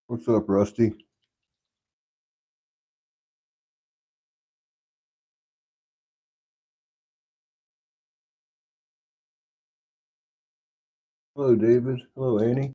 What's up, Rusty? Hello, David. Hello, Annie.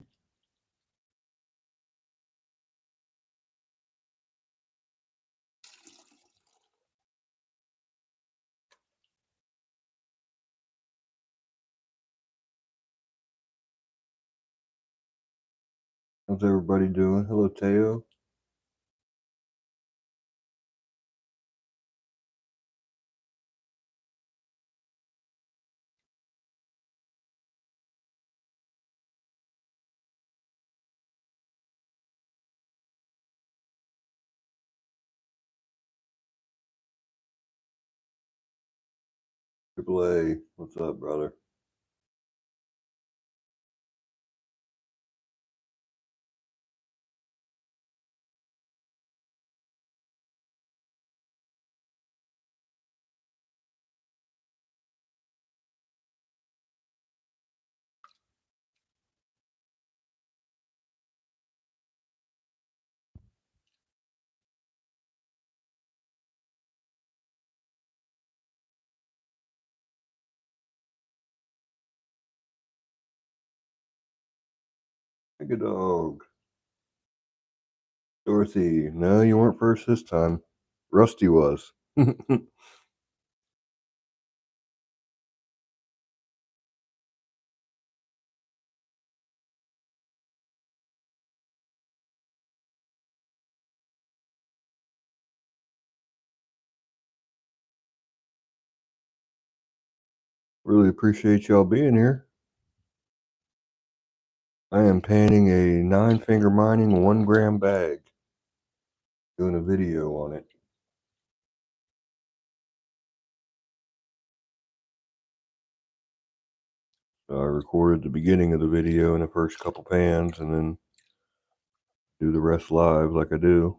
How's everybody doing? Hello, Teo. Triple A. What's up, brother? Like a dog. Dorothy. No, you weren't first this time. Rusty was. Really appreciate y'all being here. I am panning a 9-finger mining 1-gram bag. Doing a video on it. So I recorded the beginning of the video and the first couple pans and then do the rest live like I do.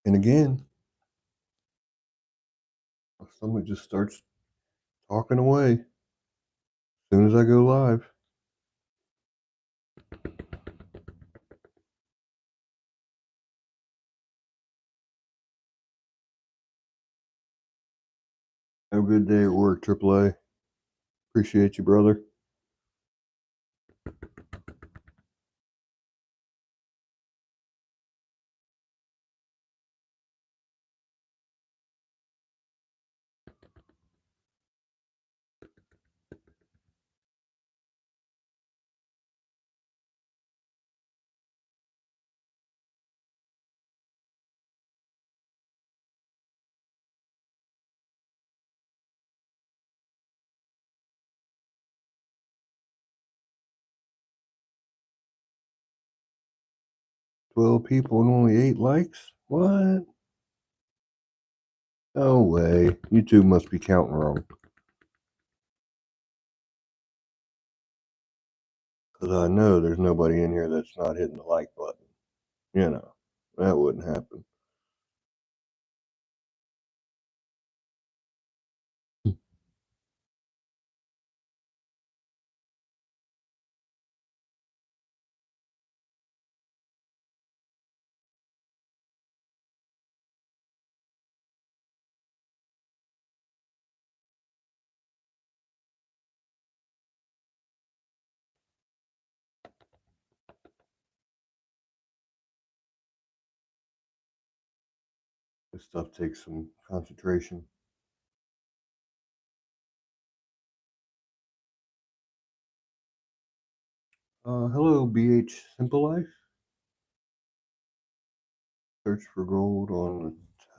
And again, someone just starts talking away as soon as I go live. Have a good day at work, AAA. Appreciate you, brother. "12 people and only 8 likes? What? No way. YouTube must be counting wrong. Because I know there's nobody in here that's not hitting the like button. You know, that wouldn't happen. This stuff takes some concentration. Hello, BH Simple Life. Search for gold on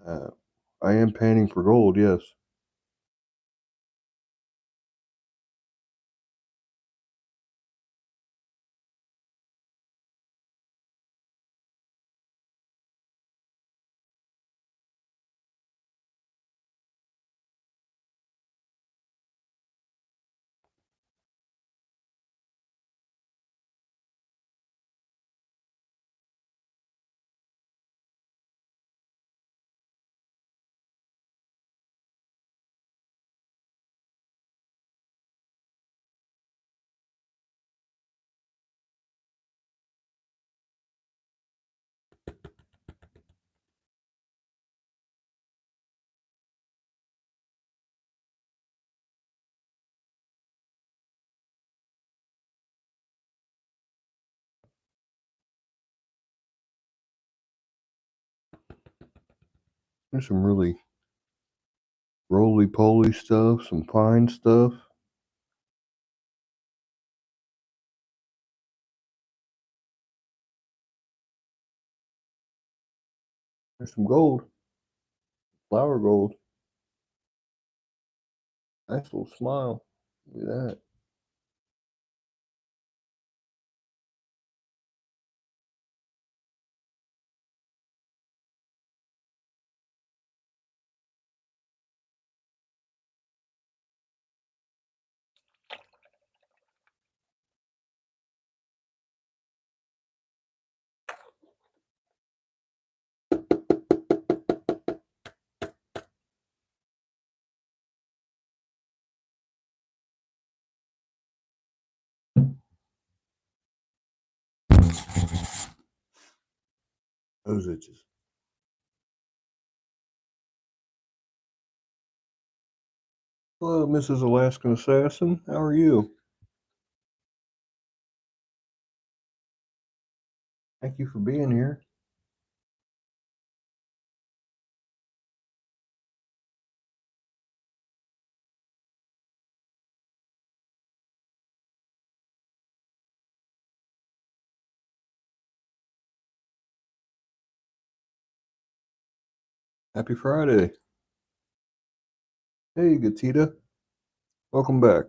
the tab. I am panning for gold, yes. There's some really roly-poly stuff, some pine stuff. There's some gold, flower gold. Nice little smile. Look at that. Those itches. Hello, Mrs. Alaskan Assassin. How are you? Thank you for being here. Happy Friday. Hey, Gatita. Welcome back.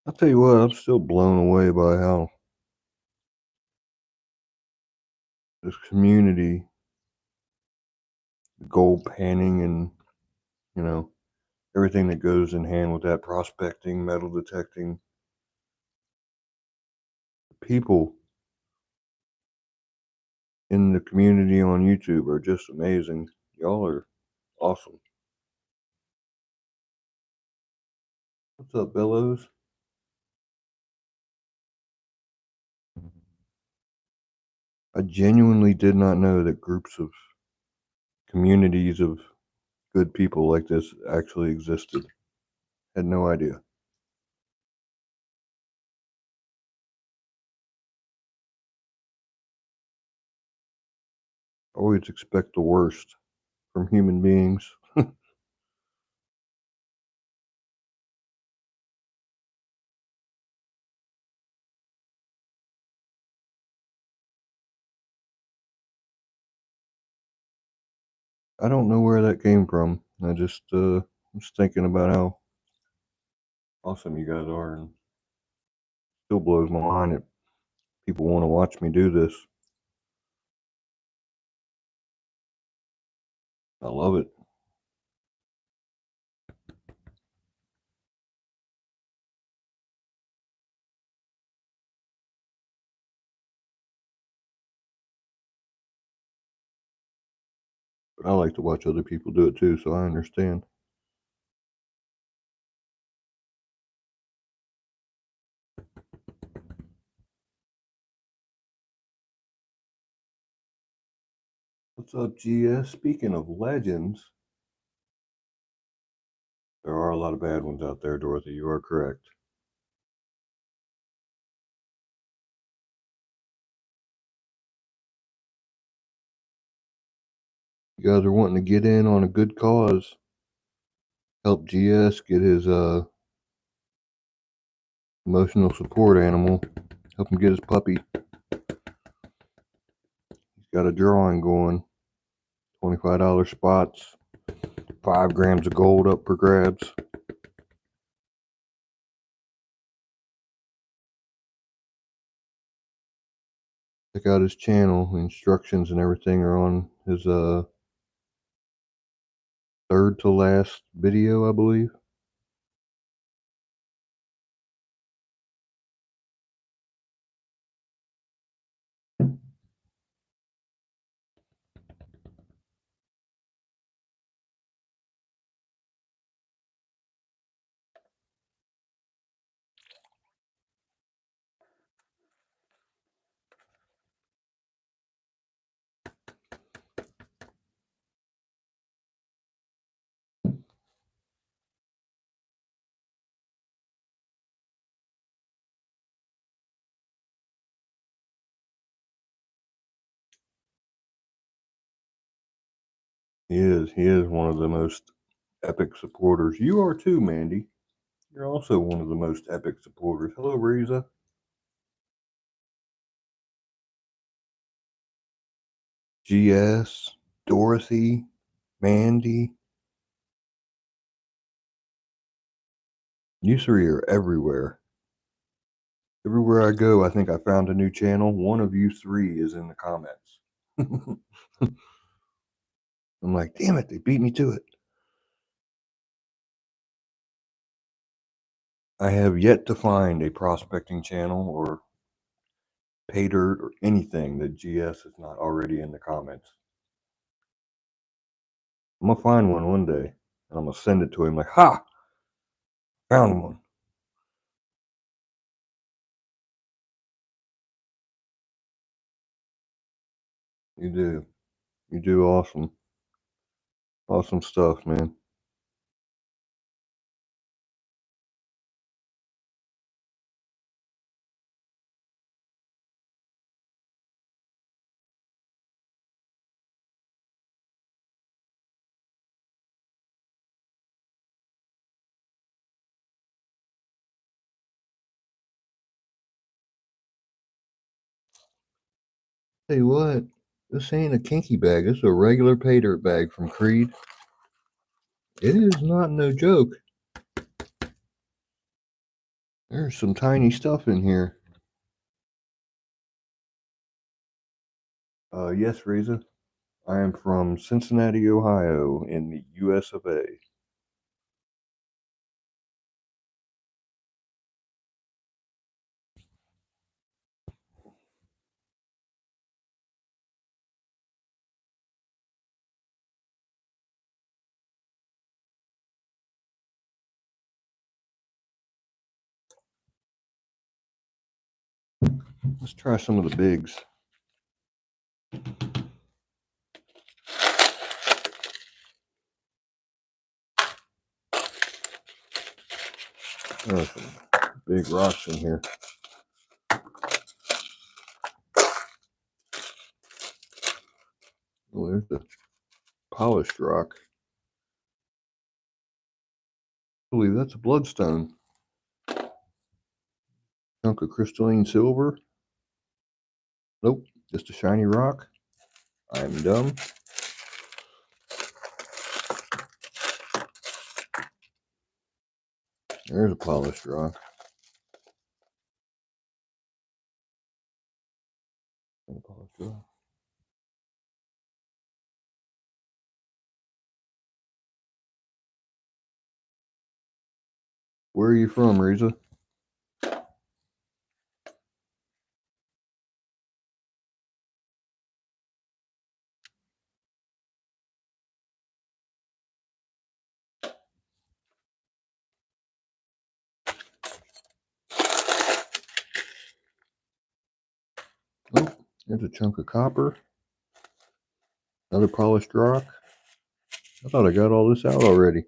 I'll tell you what, I'm still blown away by how this community, gold panning and, you know, everything that goes in hand with that, prospecting, metal detecting, people in the community on YouTube are just amazing. Y'all are awesome. What's up, Bellows? I genuinely did not know that groups of communities of good people like this actually existed. Had no idea. Always expect the worst from human beings. I don't know where that came from. I just was thinking about how awesome you guys are, and still blows my mind that people want to watch me do this. I love it. But I like to watch other people do it too, so I understand. What's up, GS? Speaking of legends, there are a lot of bad ones out there, Dorothy. You are correct. You guys are wanting to get in on a good cause. Help GS get his emotional support animal. Help him get his puppy. He's got a drawing going. $25 spots. 5 grams of gold up for grabs. Check out his channel. The instructions and everything are on his third to last video, I believe. He is. He is one of the most epic supporters. You are too, Mandy. You're also one of the most epic supporters. Hello, Riza. GS, Dorothy, Mandy. You three are everywhere. Everywhere I go, I think I found a new channel. One of you three is in the comments. I'm like, damn it, they beat me to it. I have yet to find a prospecting channel or pay dirt or anything that GS is not already in the comments. I'm gonna find one day and I'm gonna send it to him like, ha, found one. You do. You do awesome. Awesome stuff, man. Tell you what, this ain't a kinky bag. This is a regular pay dirt bag from Creed. It is not no joke. There's some tiny stuff in here. Yes, Riza. I am from Cincinnati, Ohio, in the US of A. Let's try some of the bigs. There's some big rocks in here. Oh, there's the polished rock. I believe that's a bloodstone. Chunk of crystalline silver. Nope, just a shiny rock. I'm dumb. There's a polished rock. Where are you from, Riza? Oh, there's a chunk of copper. Another polished rock? I thought I got all this out already.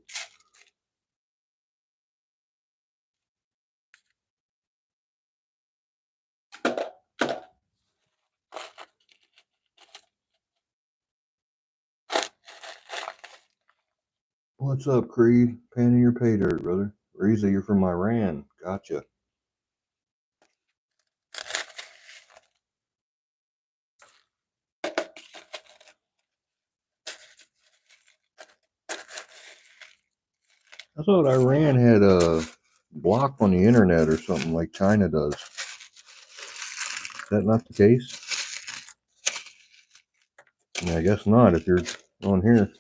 What's up, Creed? Panning your pay dirt, brother. Reza, you're from Iran. Gotcha. I thought Iran had a block on the internet or something like China does. Is that not the case? Yeah, I guess not if you're on here.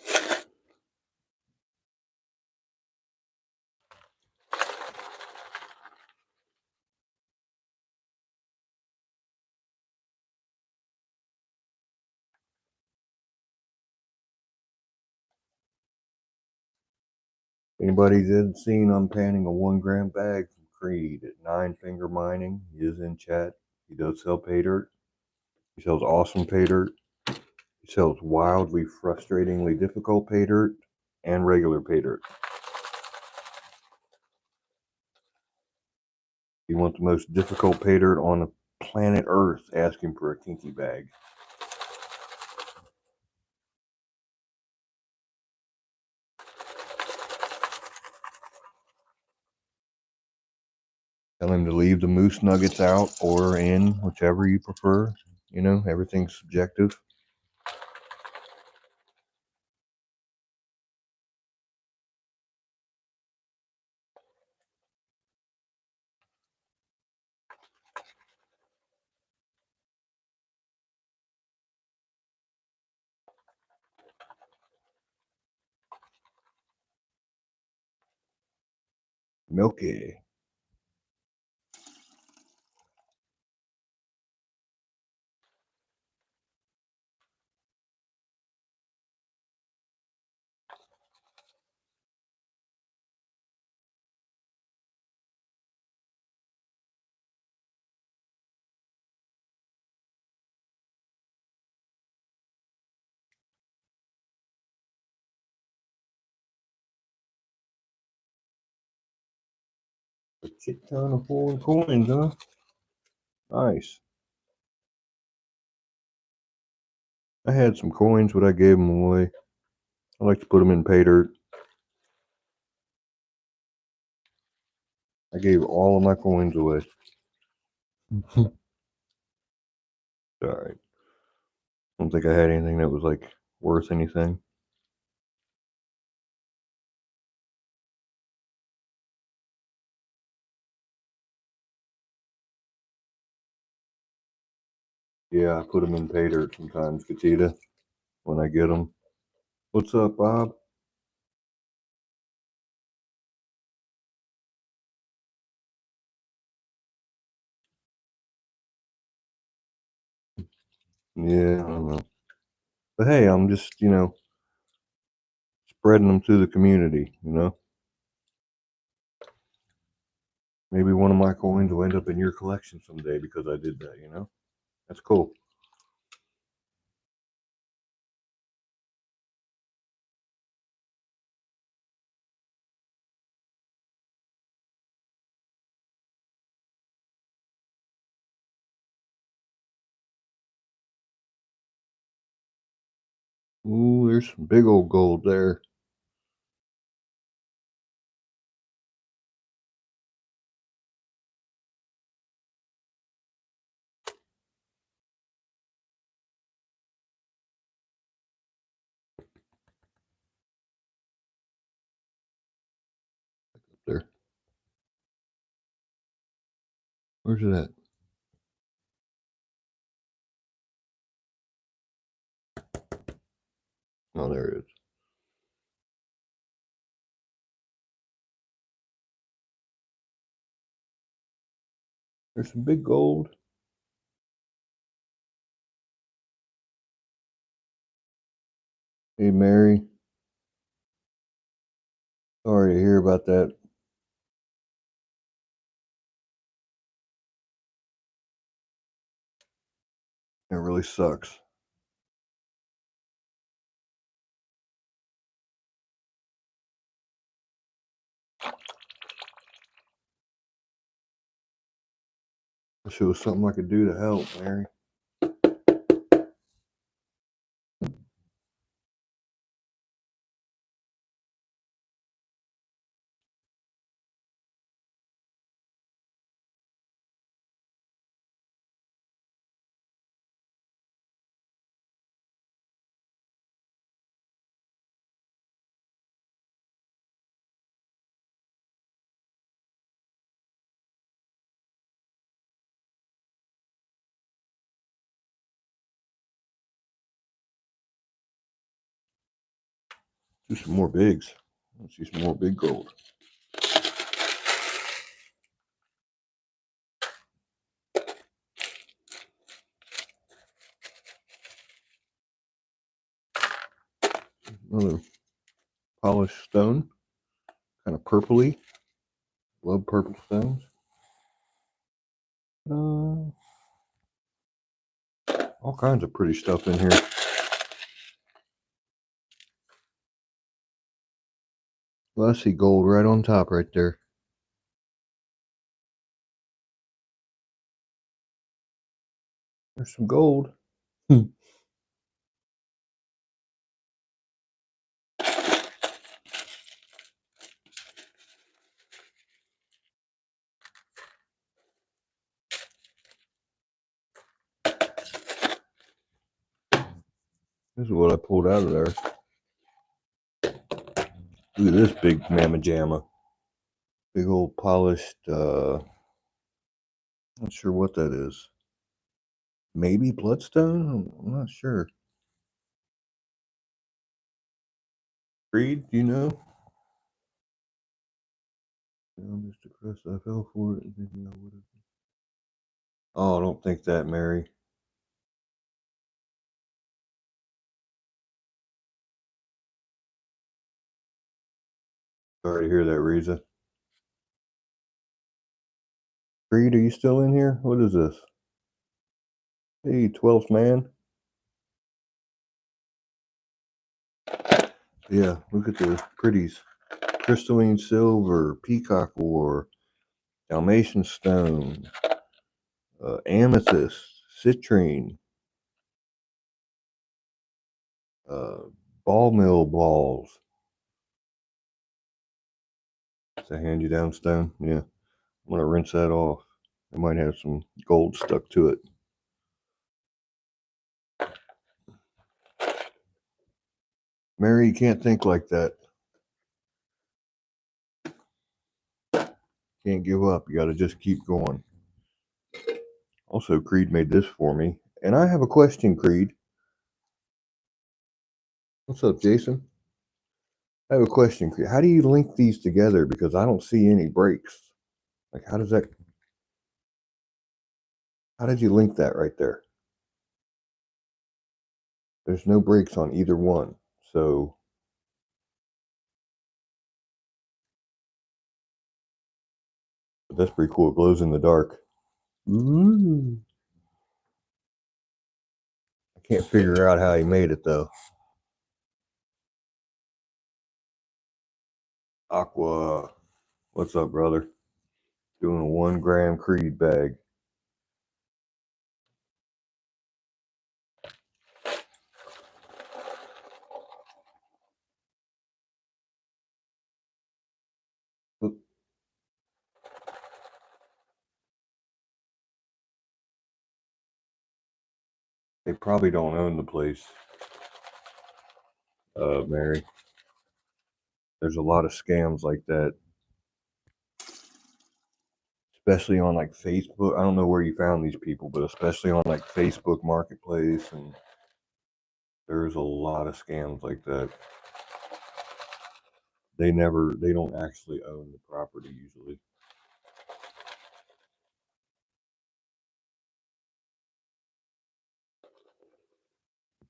Anybody's seen I'm panning a 1 gram bag from Creed at 9 Finger Mining. He is in chat. He does sell pay dirt. He sells awesome pay dirt. He sells wildly, frustratingly difficult pay dirt and regular pay dirt. If you want the most difficult pay dirt on the planet Earth, ask him for a kinky bag. Tell him to leave the moose nuggets out or in, whichever you prefer. You know, everything's subjective. Milky. A shit ton of foreign coins, huh? Nice. I had some coins, but I gave them away. I like to put them in pay dirt. I gave all of my coins away. Alright. I don't think I had anything that was like worth anything. Yeah, I put them in pay dirt sometimes, Katita, when I get them. What's up, Bob? Yeah, I don't know. But hey, I'm just, spreading them to the community, Maybe one of my coins will end up in your collection someday because I did that. That's cool. Ooh, there's some big old gold there. There. Where's it at? Oh, there it is. There's some big gold. Hey, Mary. Sorry to hear about that. It really sucks. Wish it was something I could do to help, Mary. Do some more bigs. Let's see some more big gold. Another polished stone, kind of purpley. Love purple stones. All kinds of pretty stuff in here. Well, I see gold right on top right there. There's some gold. This is what I pulled out of there. Look at this big mamma jamma. Big old polished, not sure what that is. Maybe bloodstone? I'm not sure. Creed, do you know? Mr. Crest, I fell for it. Oh, I don't think that, Mary. Sorry to hear that, Riza. Creed, are you still in here? What is this? Hey, 12th man. Yeah, look at the pretties. Crystalline silver, peacock ore, Dalmatian stone, amethyst, citrine, ball mill balls. It's a hand you down stone. Yeah, I'm gonna rinse that off. It might have some gold stuck to it. Mary, you can't think like that. Can't give up. You gotta just keep going. Also, Creed made this for me. And I have a question, Creed. What's up, Jason? I have a question, Creed. How do you link these together? Because I don't see any breaks. Like, how did you link that right there? There's no breaks on either one. So, but that's pretty cool. It glows in the dark. Ooh. I can't figure out how he made it though. Aqua, what's up, brother? Doing a 1 gram Creed bag. They probably don't own the place, Mary. There's a lot of scams like that, especially on like Facebook. I don't know where you found these people, but especially on like Facebook Marketplace, and there's a lot of scams like that. They don't actually own the property usually.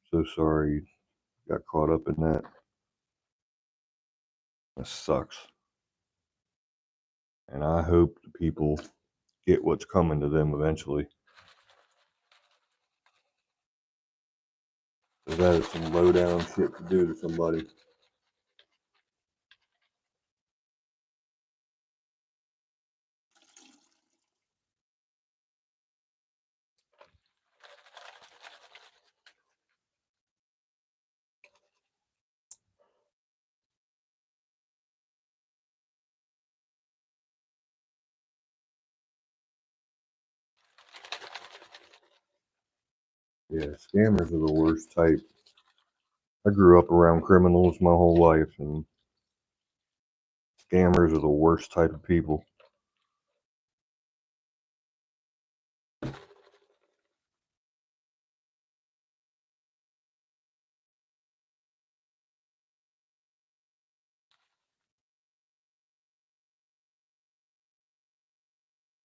So sorry you got caught up in that. That sucks. And I hope the people get what's coming to them eventually. Because that is some low down shit to do to somebody. Yeah, scammers are the worst type. I grew up around criminals my whole life, and scammers are the worst type of people.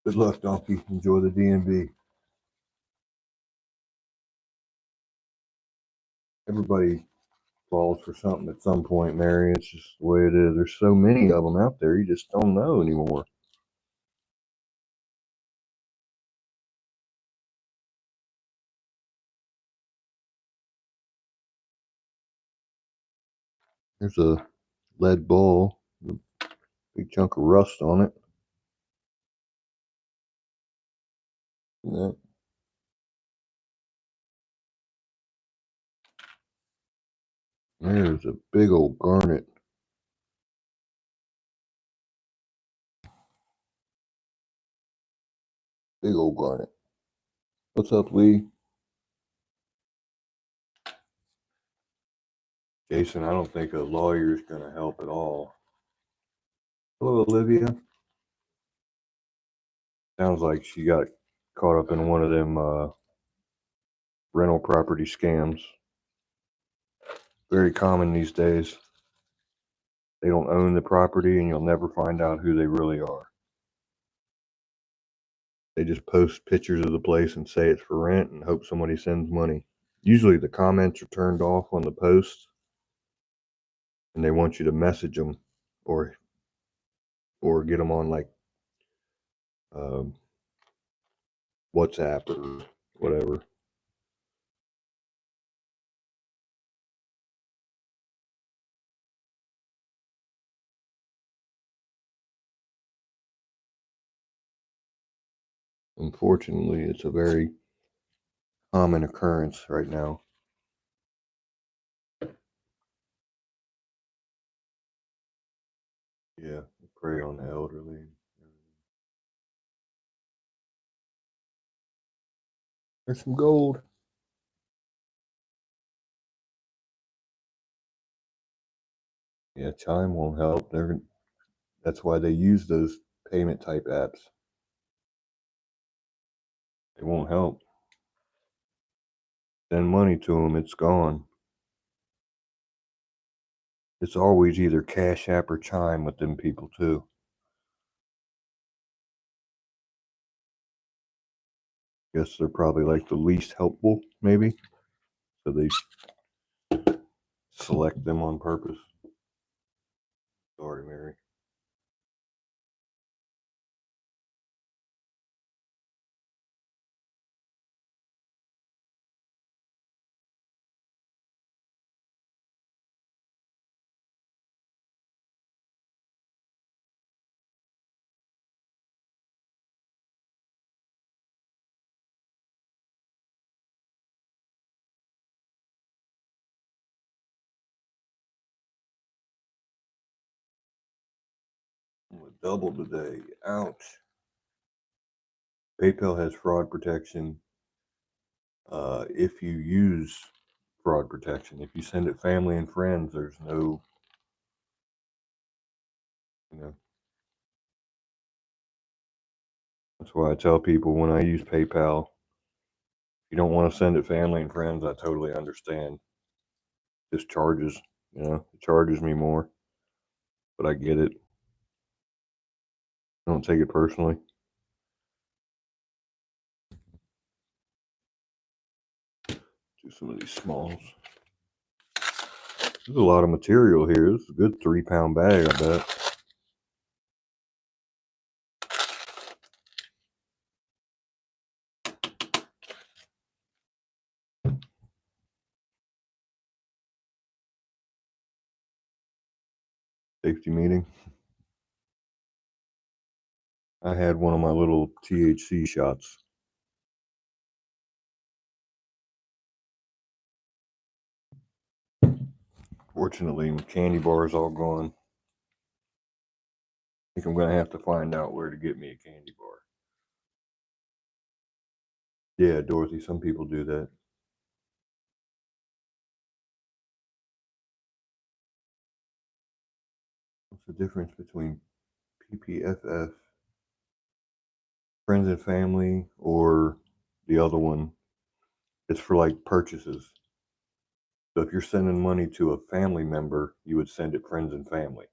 Good luck, Donkey. Enjoy the DMV. Everybody falls for something at some point, Mary. It's just the way it is. There's so many of them out there, you just don't know anymore. There's a lead ball, a big chunk of rust on it. Yeah. There's a big old garnet. Big old garnet. What's up, Lee? Jason, I don't think a lawyer's going to help at all. Hello, Olivia. Sounds like she got caught up in one of them rental property scams. Very common these days. They don't own the property, and you'll never find out who they really are. They just post pictures of the place and say it's for rent and hope somebody sends money. Usually the comments are turned off on the post, and they want you to message them or get them on like um, WhatsApp or whatever. Unfortunately, it's a very common occurrence right now. Yeah, prey on the elderly. There's some gold. Yeah, Chime won't help. That's why they use those payment type apps. They won't help. Send money to them, it's gone. It's always either Cash App or Chime with them people too. Guess they're probably like the least helpful, maybe. So they select them on purpose. Sorry, Mary. I'm gonna double today. Ouch. PayPal has fraud protection if you use fraud protection. If you send it family and friends, there's no, you know. That's why I tell people when I use PayPal, if you don't want to send it family and friends, I totally understand. Just charges, it charges me more, but I get it. I don't take it personally. Do some of these smalls. There's a lot of material here. This is a good 3-pound bag, I bet. Safety meeting. I had one of my little THC shots. Fortunately, my candy bar is all gone. I think I'm going to have to find out where to get me a candy bar. Yeah, Dorothy, some people do that. What's the difference between PPFF, friends and family, or the other one? It's for like purchases. So if you're sending money to a family member, you would send it friends and family.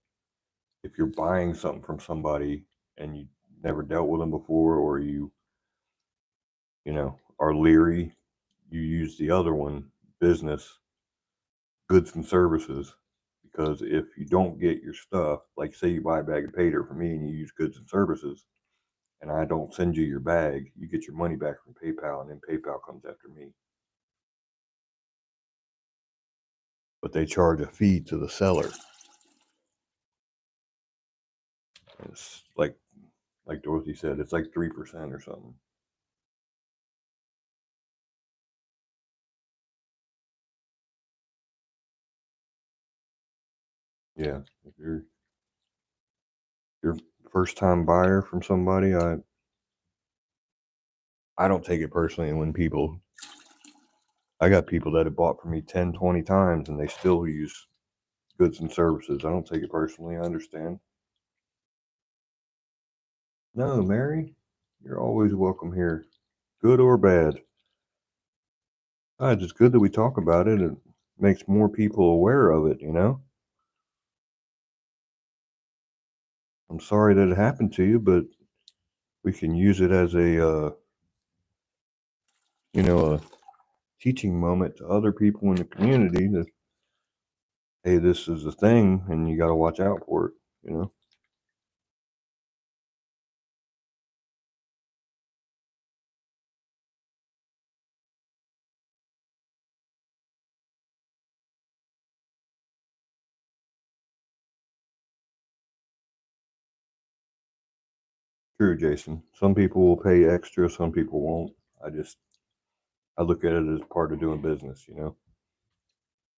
If you're buying something from somebody and you never dealt with them before, or are leery, you use the other one, business, goods and services. Because if you don't get your stuff, like say you buy a bag of pay dirt from me and you use goods and services, and I don't send you your bag, you get your money back from PayPal, and then PayPal comes after me. But they charge a fee to the seller. It's like Dorothy said, it's like 3% or something. Yeah, if you're first time buyer from somebody, I don't take it personally when I got people that have bought from me 10, 20 times and they still use goods and services. I don't take it personally. I understand. No, Mary, you're always welcome here, good or bad. It's just good that we talk about it. It makes more people aware of it, I'm sorry that it happened to you, but we can use it as a teaching moment to other people in the community that, hey, this is a thing and you got to watch out for it. True, Jason. Some people will pay extra, some people won't. I look at it as part of doing business.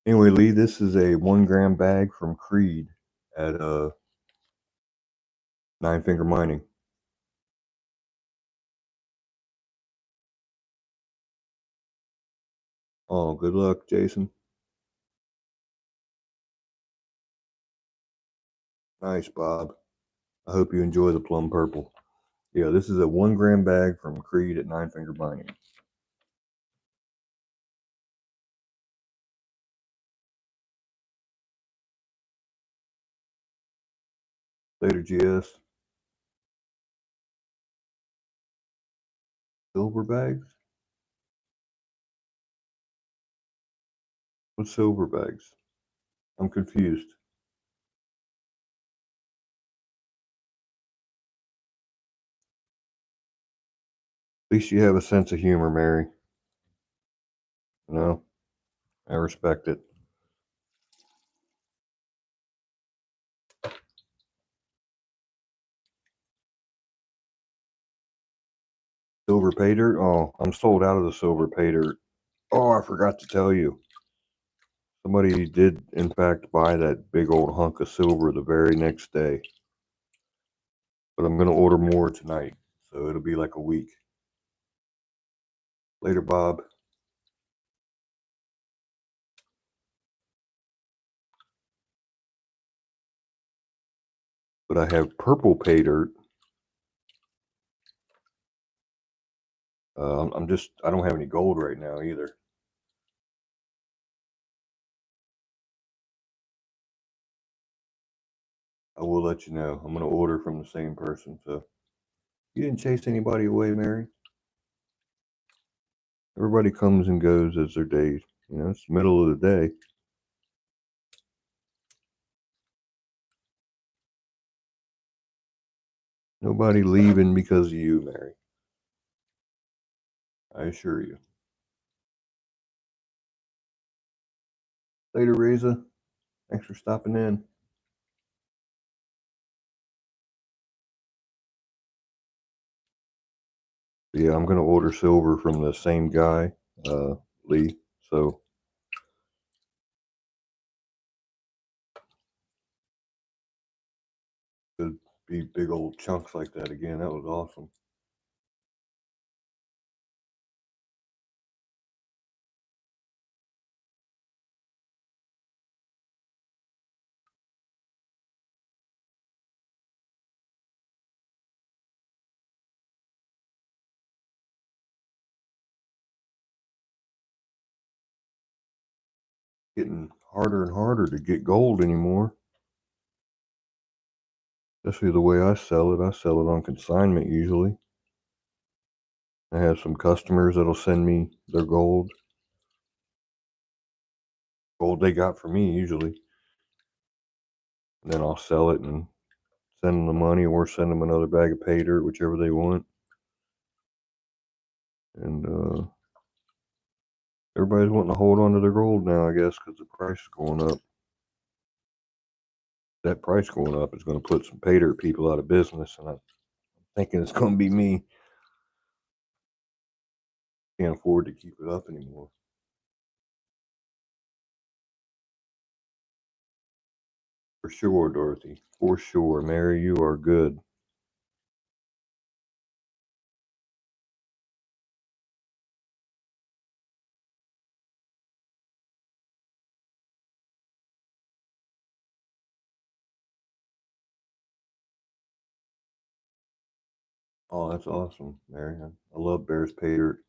Anyway, Lee, this is a 1 gram bag from Creed at Nine Finger Mining. Oh, good luck, Jason. Nice, Bob. I hope you enjoy the plum purple. Yeah, this is a 1 gram bag from Creed at Nine Finger Mining. Later, GS. Silver bags? What silver bags? I'm confused. At least you have a sense of humor, Mary. I respect it. Silver pay dirt? Oh, I'm sold out of the silver pay dirt. Oh, I forgot to tell you. Somebody did, in fact, buy that big old hunk of silver the very next day. But I'm going to order more tonight, so it'll be like a week. Later, Bob. But I have purple pay dirt. I don't have any gold right now either. I will let you know. I'm going to order from the same person. So you didn't chase anybody away, Mary? Everybody comes and goes as their days. It's the middle of the day. Nobody leaving because of you, Mary. I assure you. Later, Reza. Thanks for stopping in. Yeah, I'm going to order silver from the same guy, Lee. So it'd be big old chunks like that again. That was awesome. getting harder and harder to get gold anymore. Especially the way I sell it on consignment usually. I have some customers that'll send me their gold they got for me usually. And then I'll sell it and send them the money or send them another bag of pay dirt, whichever they want. And everybody's wanting to hold on to their gold now, I guess, because the price is going up. That price going up is going to put some pay dirt people out of business, and I'm thinking it's going to be me. Can't afford to keep it up anymore. For sure, Dorothy. For sure. Mary, you are good. Oh, that's awesome, Mary. I love Bears pay dirt.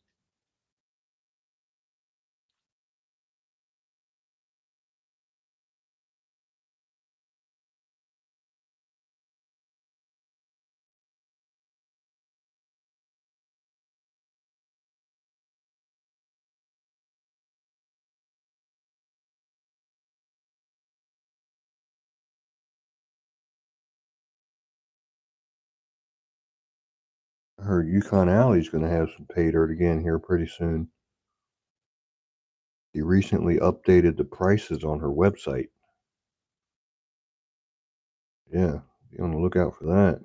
I heard Yukon Alley's going to have some pay dirt again here pretty soon. She recently updated the prices on her website. Yeah, be on the lookout for that.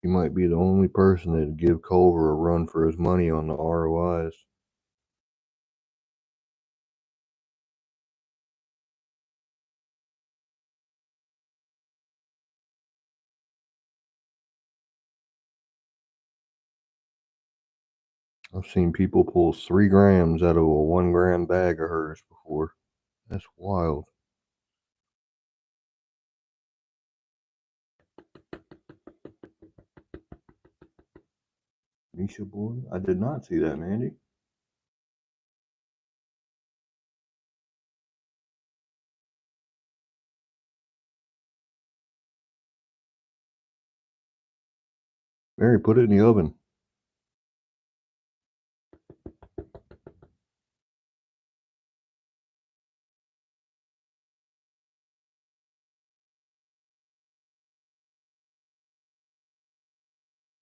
He might be the only person that'd give Culver a run for his money on the ROIs. I've seen people pull 3 grams out of a 1 gram bag of hers before. That's wild. Misha boy? I did not see that, Mandy. Mary, put it in the oven.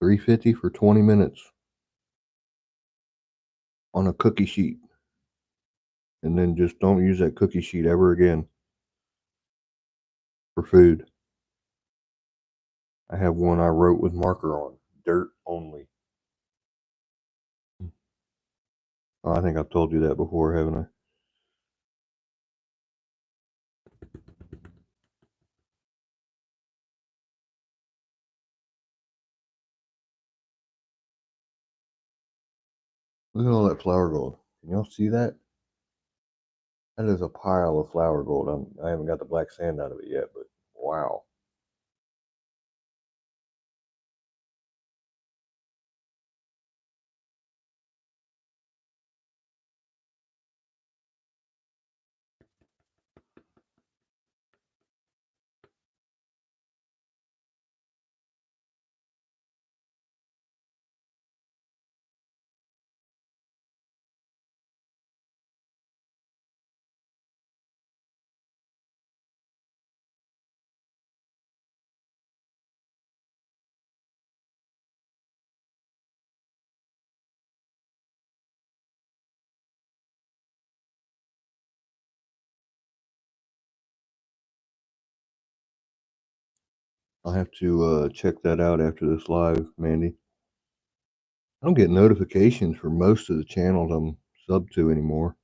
$3.50 for 20 minutes on a cookie sheet. And then just don't use that cookie sheet ever again for food. I have one I wrote with marker on. Dirt only. Oh, I think I've told you that before, haven't I? Look at all that flour gold. Can y'all see that? That is a pile of flour gold. I haven't got the black sand out of it yet, but wow. I'll have to check that out after this live, Mandy. I don't get notifications for most of the channels I'm subbed to anymore.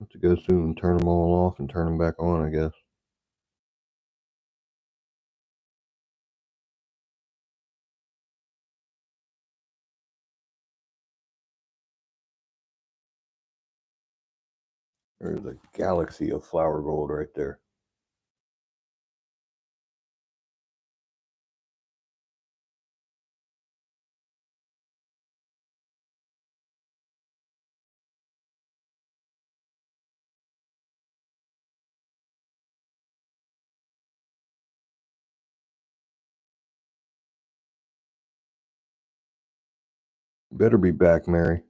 I have to go through and turn them all off and turn them back on, I guess. There's a galaxy of flour gold right there. Better be back, Mary.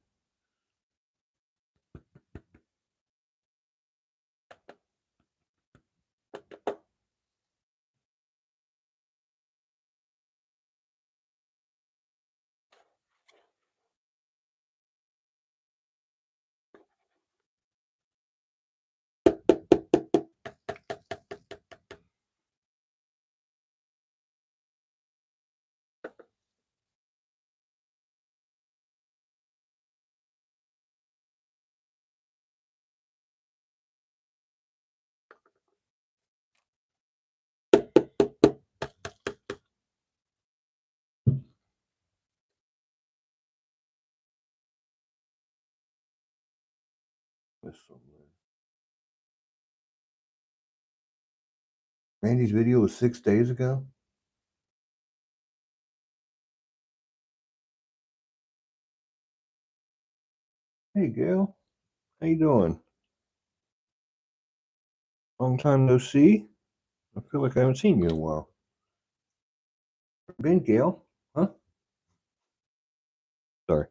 Randy's video was 6 days ago? Hey, Gail. How you doing? Long time no see. I feel like I haven't seen you in a while. Been, Gail? Huh? Sorry.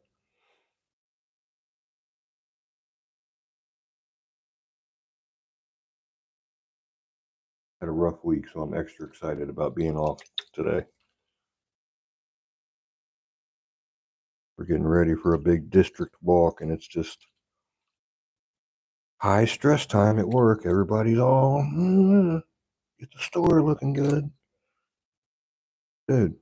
Had a rough week, so I'm extra excited about being off today. We're getting ready for a big district walk, and it's just high stress time at work. Everybody's all, get the store looking good. Dude,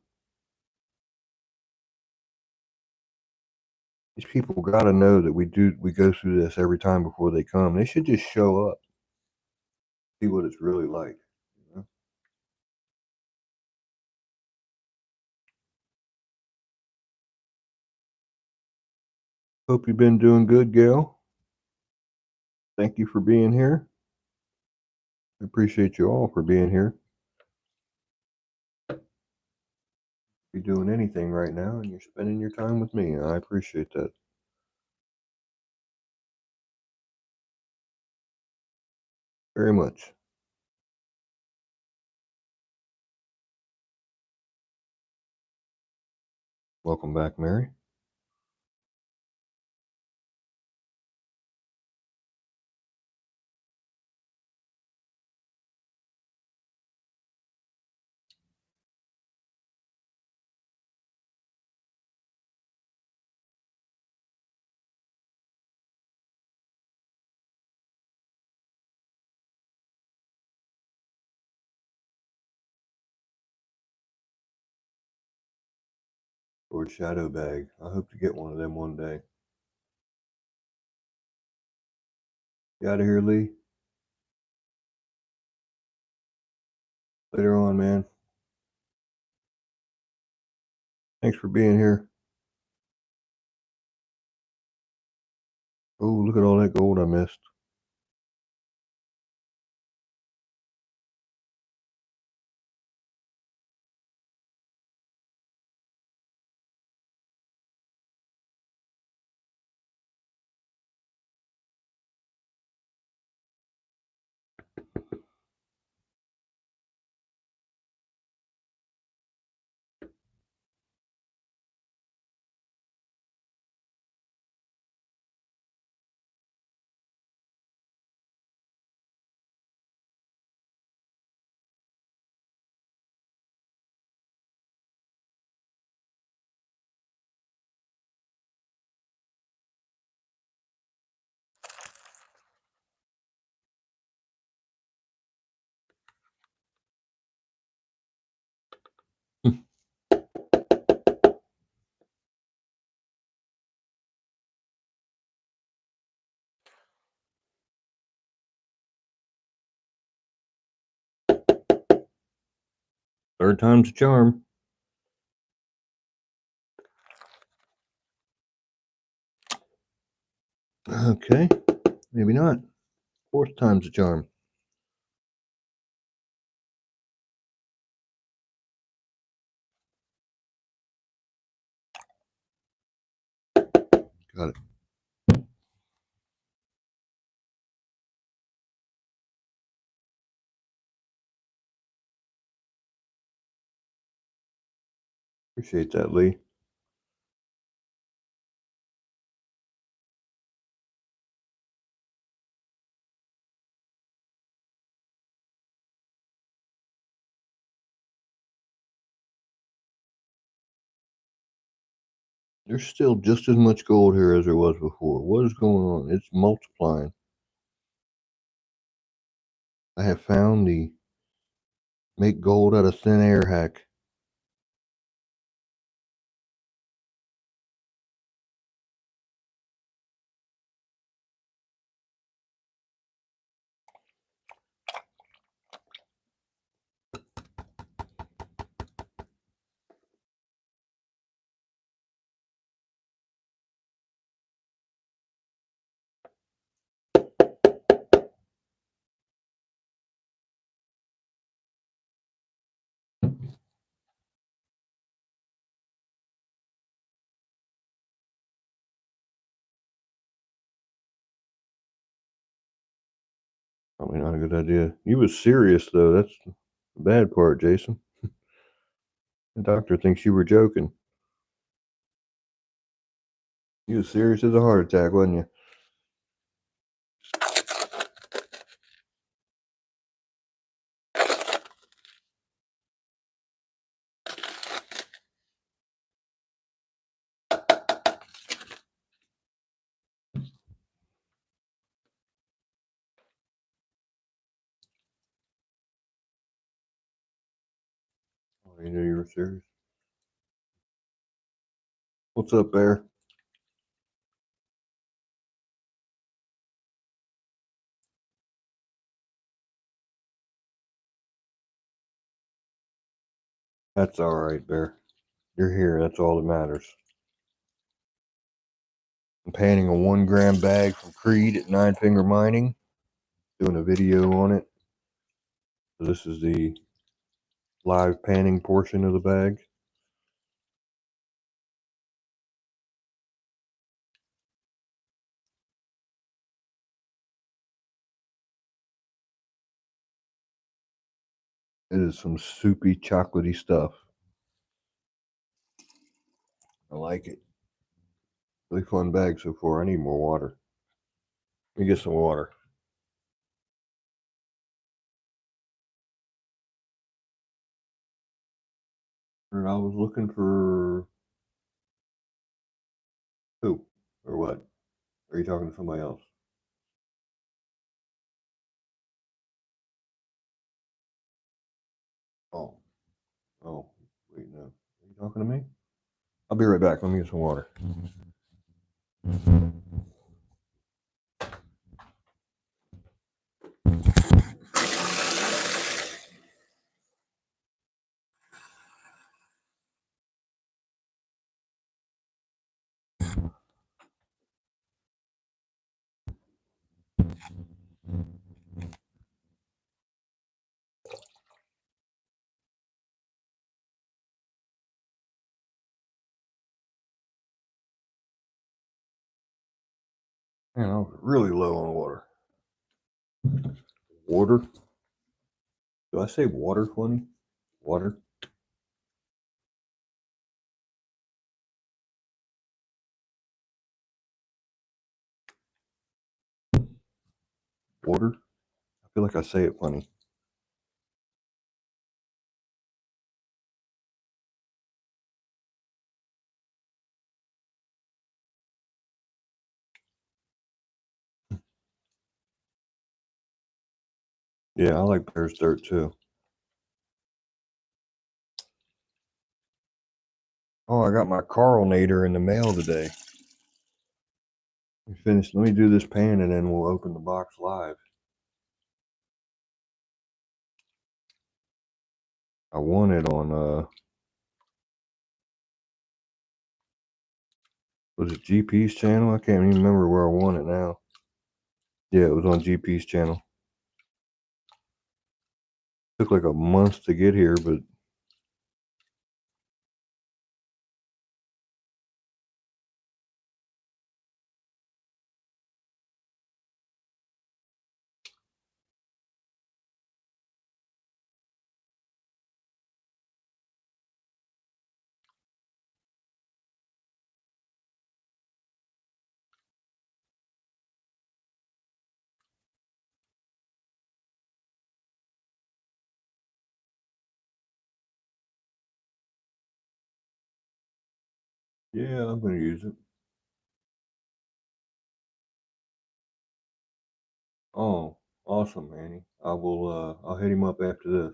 these people got to know that we go through this every time before they come. They should just show up, see what it's really like. You know? Hope you've been doing good, Gail. Thank you for being here. I appreciate you all for being here. You're doing anything right now, and you're spending your time with me. I appreciate that very much. Welcome back, Mary. Or shadow bag. I hope to get one of them one day. You out of here, Lee? Later on, man. Thanks for being here. Oh, look at all that gold I missed. Third time's a charm. Okay, maybe not. Fourth time's a charm. Got it. Appreciate that, Lee. There's still just as much gold here as there was before. What is going on? It's multiplying. I have found the make gold out of thin air hack. Probably not a good idea. You was serious though. That's the bad part, Jason. The doctor thinks you were joking. You was serious as a heart attack, wasn't you? Oh, you knew you were serious. What's up, Bear? That's all right, Bear. You're here. That's all that matters. I'm panning a 1 gram bag from Creed at Nine Finger Mining. Doing a video on it. So this is the live panning portion of the bag. It is some soupy, chocolatey stuff. I like it. Really fun bag so far. I need more water. Let me get some water. I was looking for who or what? Are you talking to somebody else? Oh, oh, wait, no. Are you talking to me? I'll be right back. Let me get some water. Man, I was really low on water. Water? Do I say water funny? Water? Water? I feel like I say it funny. Yeah, I like Bear's Dirt too. Oh, I got my Carlnator in the mail today. We finished. Let me do this pan and then we'll open the box live. I won it on was it GP's channel? I can't even remember where I won it now. Yeah, it was on GP's channel. Took like a month to get here, but Yeah, I'm gonna use it. Oh, awesome, Manny. I will. I'll hit him up after this.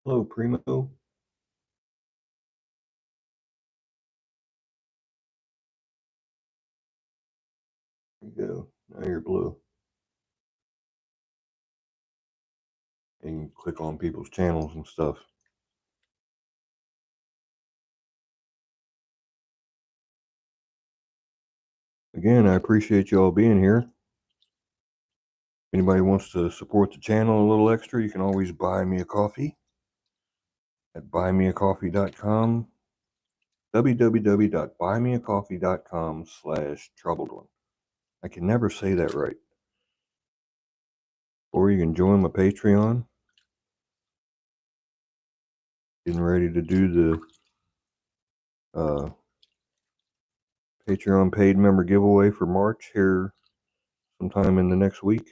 Hello, Primo. There you go. Now you're blue. And you can click on people's channels and stuff. Again, I appreciate you all being here. If anybody wants to support the channel a little extra, you can always buy me a coffee at buymeacoffee.com, www.buymeacoffee.com/TroubledOne. I can never say that right. Or you can join my Patreon. Getting ready to do the Patreon paid member giveaway for March here sometime in the next week.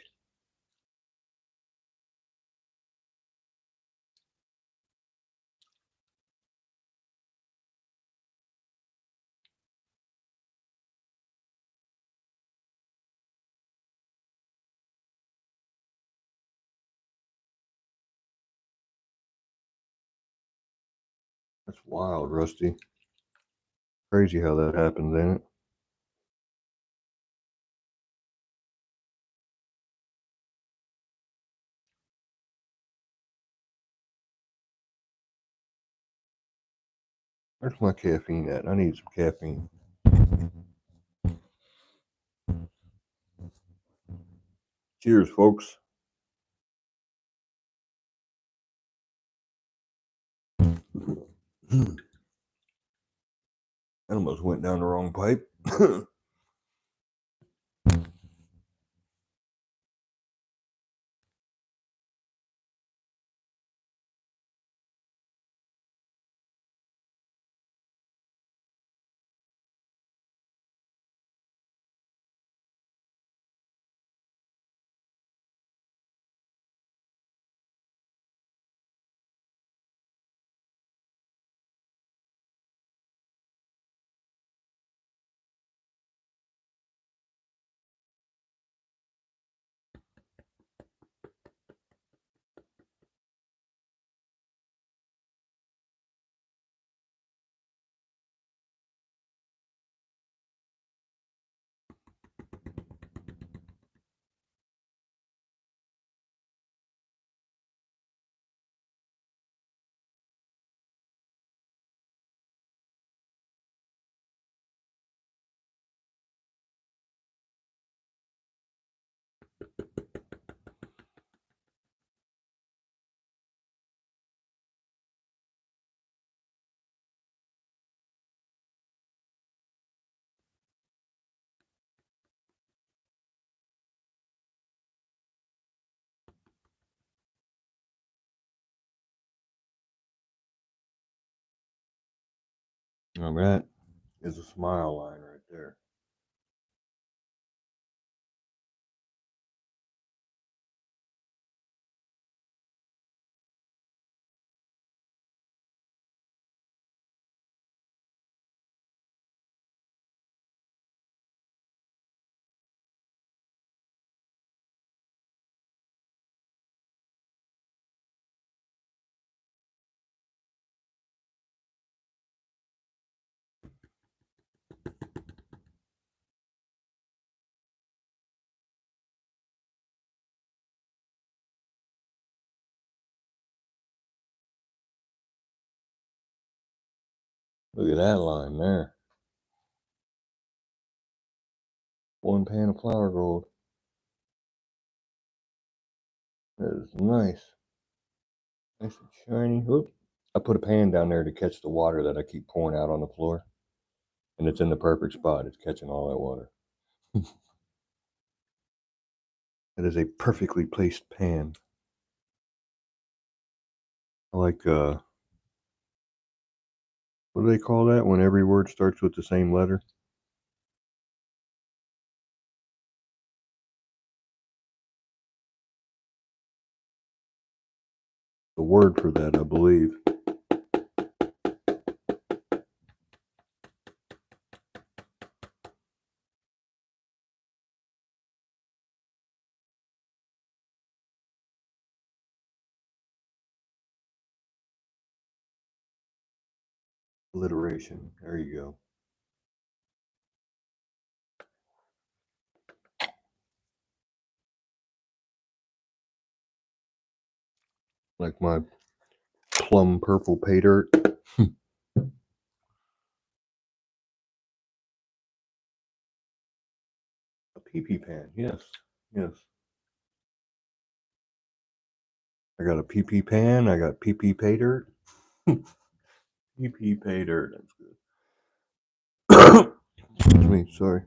That's wild, Rusty. Crazy how that happens, ain't it? Where's my caffeine at? I need some caffeine. Cheers, folks. That almost went down the wrong pipe. Now that is a smile line right there. Look at that line there. 1 pan of flour gold. That is nice. Nice and shiny. Whoop. I put a pan down there to catch the water that I keep pouring out on the floor. And it's in the perfect spot. It's catching all that water. It is a perfectly placed pan. I like, what do they call that when every word starts with the same letter? The word for that, I believe. Alliteration. There you go. Like my plum purple pay dirt. A pee pan. Yes. Yes. I got a pee pan. I got pee pay dirt. Pee pay dirt. That's good. Excuse me. Sorry.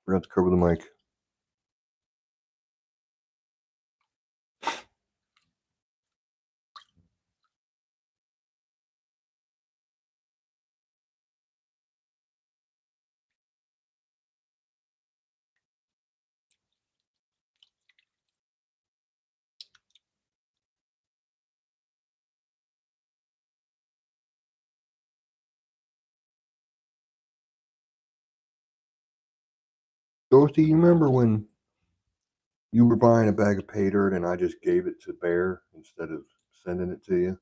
Forgot to cover the mic. Dorothy, you remember when you were buying a bag of pay dirt and I just gave it to Bear instead of sending it to you?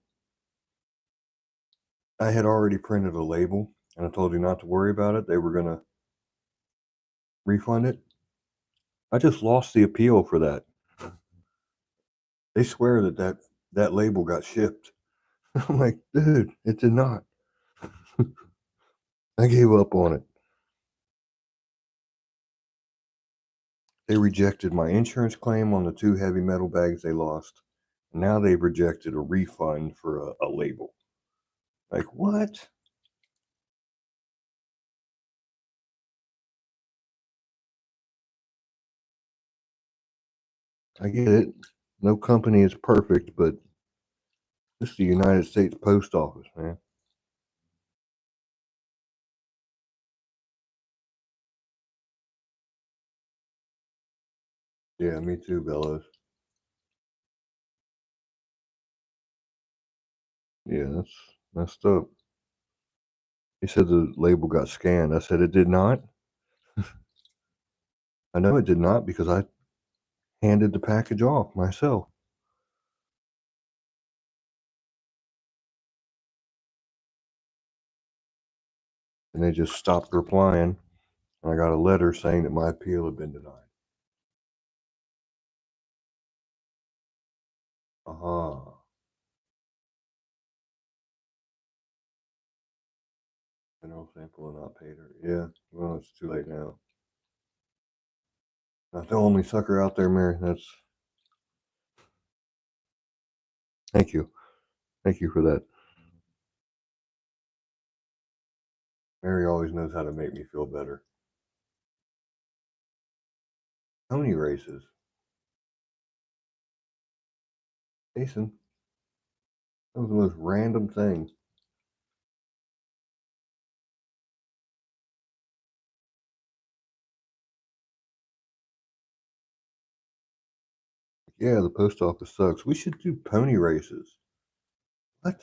I had already printed a label and I told you not to worry about it. They were going to refund it. I just lost the appeal for that. They swear that label got shipped. I'm like, dude, it did not. I gave up on it. They rejected my insurance claim on the 2 heavy metal bags they lost. Now they've rejected a refund for a label. Like, what? I get it. No company is perfect, but this is the United States Post Office, man. Yeah, me too, Bellows. Yeah, that's messed up. He said the label got scanned. I said it did not. I know it did not because I handed the package off myself. And they just stopped replying. And I got a letter saying that my appeal had been denied. Aha. Mineral sample and not paid her. Yeah, well, it's too late now. Not the only sucker out there, Mary. That's. Thank you. Thank you for that. Mary always knows how to make me feel better. Pony races. Jason, that was the most random thing. Yeah, the post office sucks. We should do pony races. What?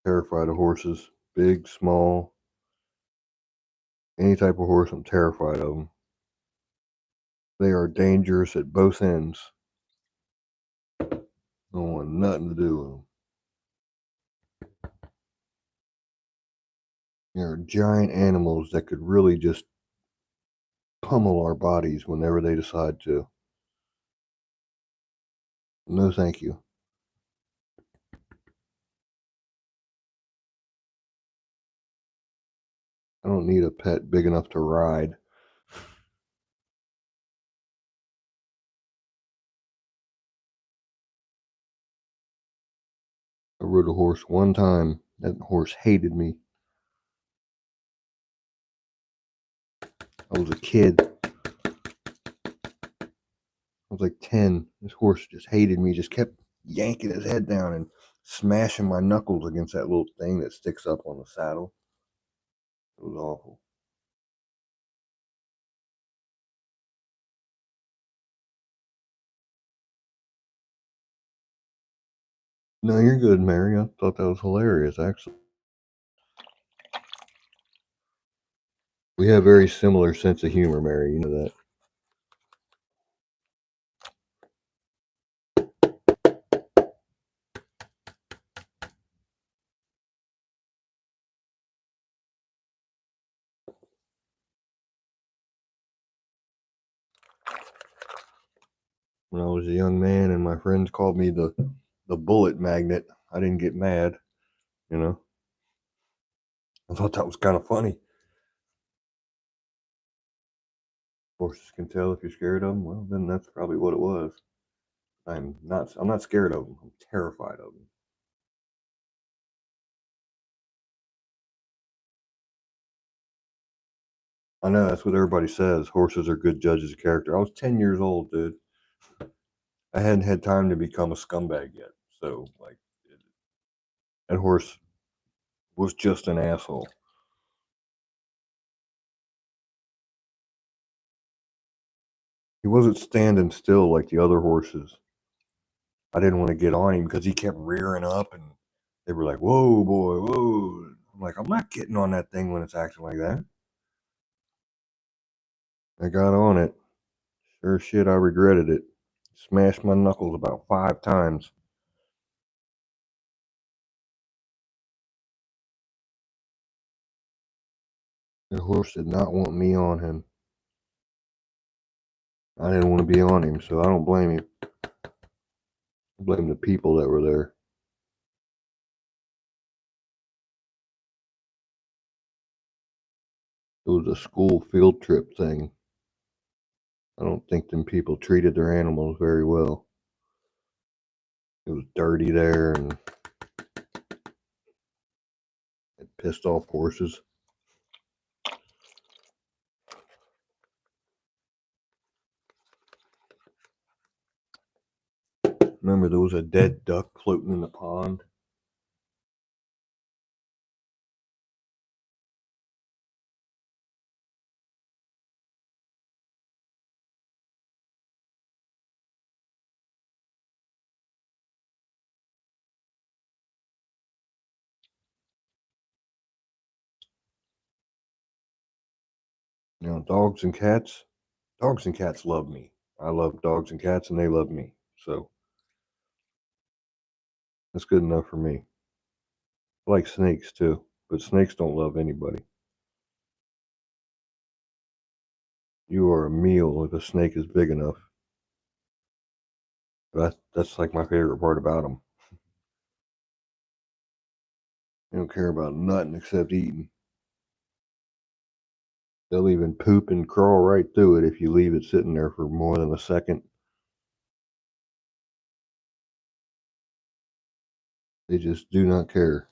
Terrified of horses. Big, small, any type of horse, I'm terrified of them. They are dangerous at both ends. I don't want nothing to do with them. They're giant animals that could really just pummel our bodies whenever they decide to. No, thank you. I don't need a pet big enough to ride. I rode a horse one time. That horse hated me. I was a kid. I was like 10. This horse just hated me, just kept yanking his head down and smashing my knuckles against that little thing that sticks up on the saddle. It was awful. No, you're good, Mary. I thought that was hilarious, actually. We have very similar sense of humor, Mary. You know that. When I was a young man and my friends called me the bullet magnet, I didn't get mad, you know. I thought that was kind of funny. Horses can tell if you're scared of them. Well, then that's probably what it was. I'm not scared of them. I'm terrified of them. I know that's what everybody says. Horses are good judges of character. I was 10 years old, dude. I hadn't had time to become a scumbag yet. So, like, that horse was just an asshole. He wasn't standing still like the other horses. I didn't want to get on him because he kept rearing up and they were like, whoa, boy, whoa. I'm like, I'm not getting on that thing when it's acting like that. I got on it. Sure shit, I regretted it. Smashed my knuckles about 5 times. The horse did not want me on him. I didn't want to be on him, so I don't blame him. I blame the people that were there. It was a school field trip thing. I don't think them people treated their animals very well. It was dirty there and it pissed off horses. Remember, there was a dead duck floating in the pond. You know, dogs and cats love me. I love dogs and cats, and they love me. So that's good enough for me. I like snakes too, but snakes don't love anybody. You are a meal if a snake is big enough. But that's like my favorite part about them. They don't care about nothing except eating. They'll even poop and crawl right through it if you leave it sitting there for more than a second. They just do not care.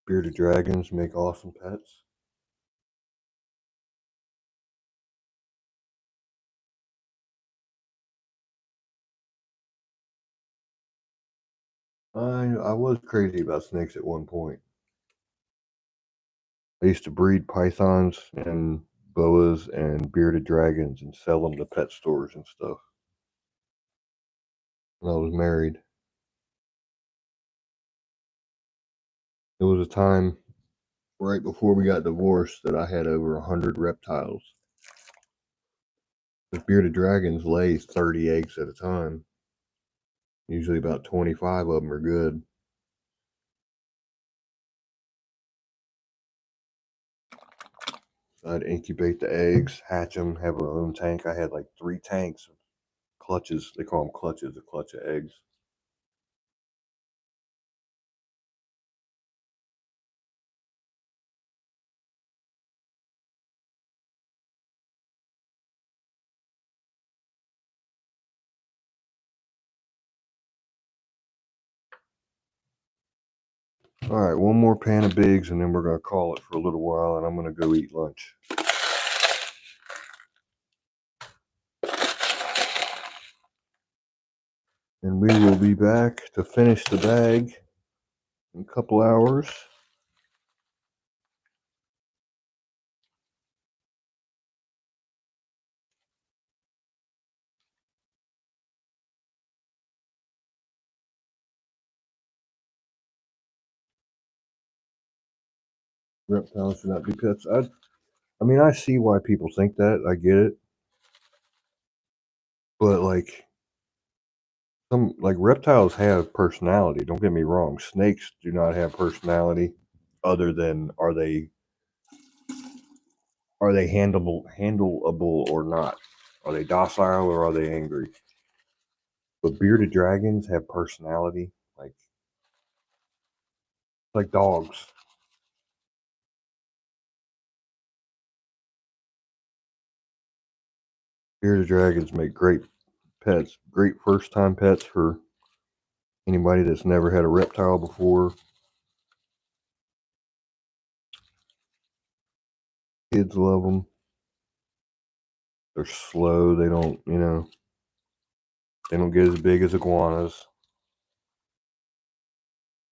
Bearded dragons make awesome pets. I was crazy about snakes at one point. I used to breed pythons and boas and bearded dragons and sell them to pet stores and stuff when I was married. There was a time right before we got divorced that I had over 100 reptiles. The bearded dragons lay 30 eggs at a time. Usually about 25 of them are good. So I'd incubate the eggs, hatch them, have my own tank. I had like 3 tanks of clutches. They call them clutches, a clutch of eggs. All right, one more pan of bigs, and then we're going to call it for a little while, and I'm going to go eat lunch. And we will be back to finish the bag in a couple hours. Reptiles should not be pets. I mean, I see why people think that. I get it. But like some reptiles have personality. Don't get me wrong. Snakes do not have personality other than are they handleable or not? Are they docile or are they angry? But bearded dragons have personality, like dogs. Bearded dragons make great pets, great first time pets for anybody that's never had a reptile before. Kids love them. They're slow. They don't get as big as iguanas.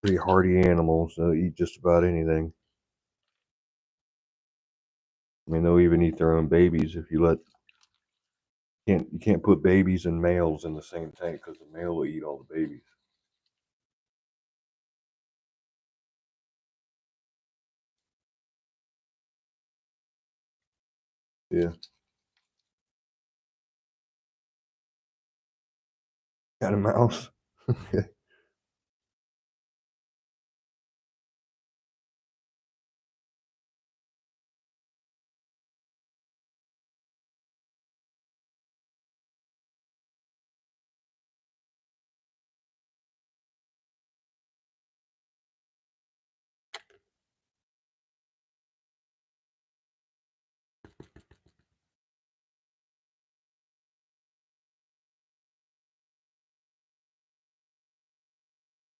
Pretty hardy animals. They'll eat just about anything. I mean, they'll even eat their own babies if you let. You can't put babies and males in the same tank because the male will eat all the babies. Yeah. Got a mouse.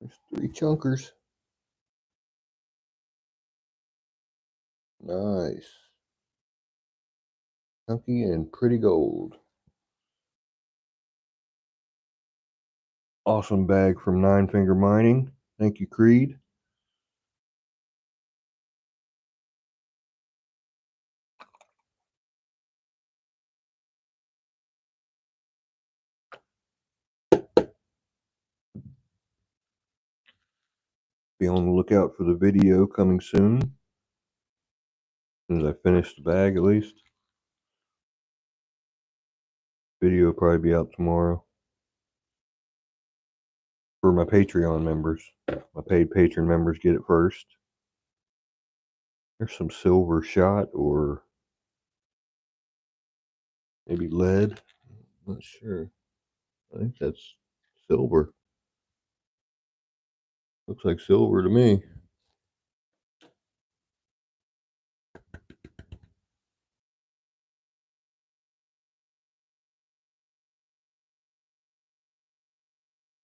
There's 3 chunkers. Nice. Chunky and pretty gold. Awesome bag from Nine Finger Mining. Thank you, Creed. Be on the lookout for the video coming soon. As soon as I finish the bag, at least. Video will probably be out tomorrow. For my Patreon members. My paid patron members get it first. There's some silver shot or maybe lead. I'm not sure. I think that's silver. Looks like silver to me.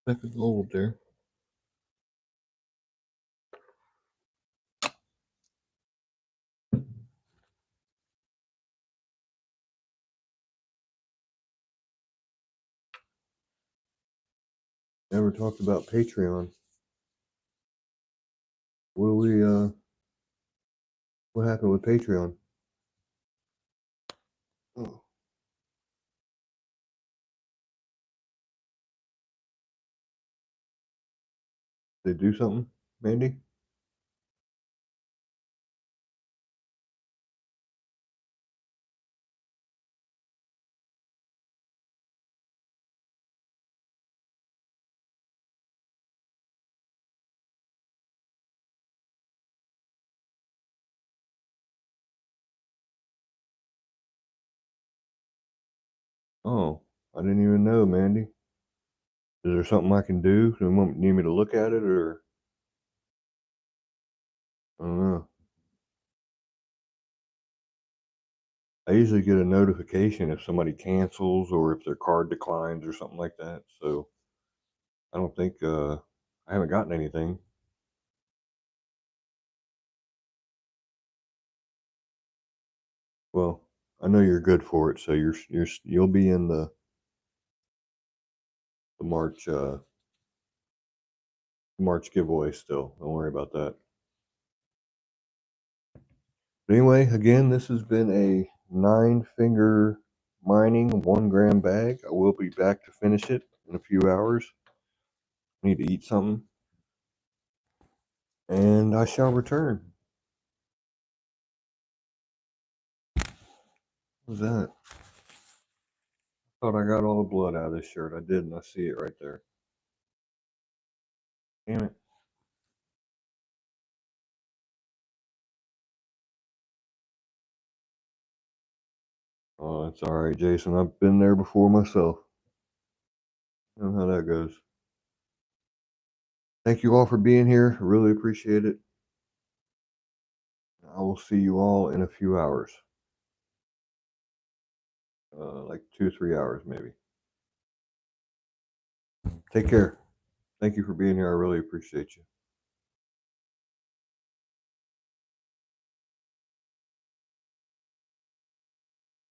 Speck of gold there. Never talked about Patreon. What happened with Patreon? Oh, they do something, Mandy? Oh, I didn't even know, Mandy. Is there something I can do? Do you need me to look at it, or I don't know. I usually get a notification if somebody cancels or if their card declines or something like that. So I don't think I haven't gotten anything. Well, I know you're good for it, so you'll be in the March giveaway still. Don't worry about that. But anyway, again, this has been a 9 finger mining 1 gram bag. I will be back to finish it in a few hours. I need to eat something, and I shall return. What was that? Thought I got all the blood out of this shirt. I didn't. I see it right there. Damn it. Oh, it's all right, Jason. I've been there before myself. I know how that goes. Thank you all for being here. I really appreciate it. I will see you all in a few hours. Like 2, 3 hours, maybe. Take care. Thank you for being here. I really appreciate you.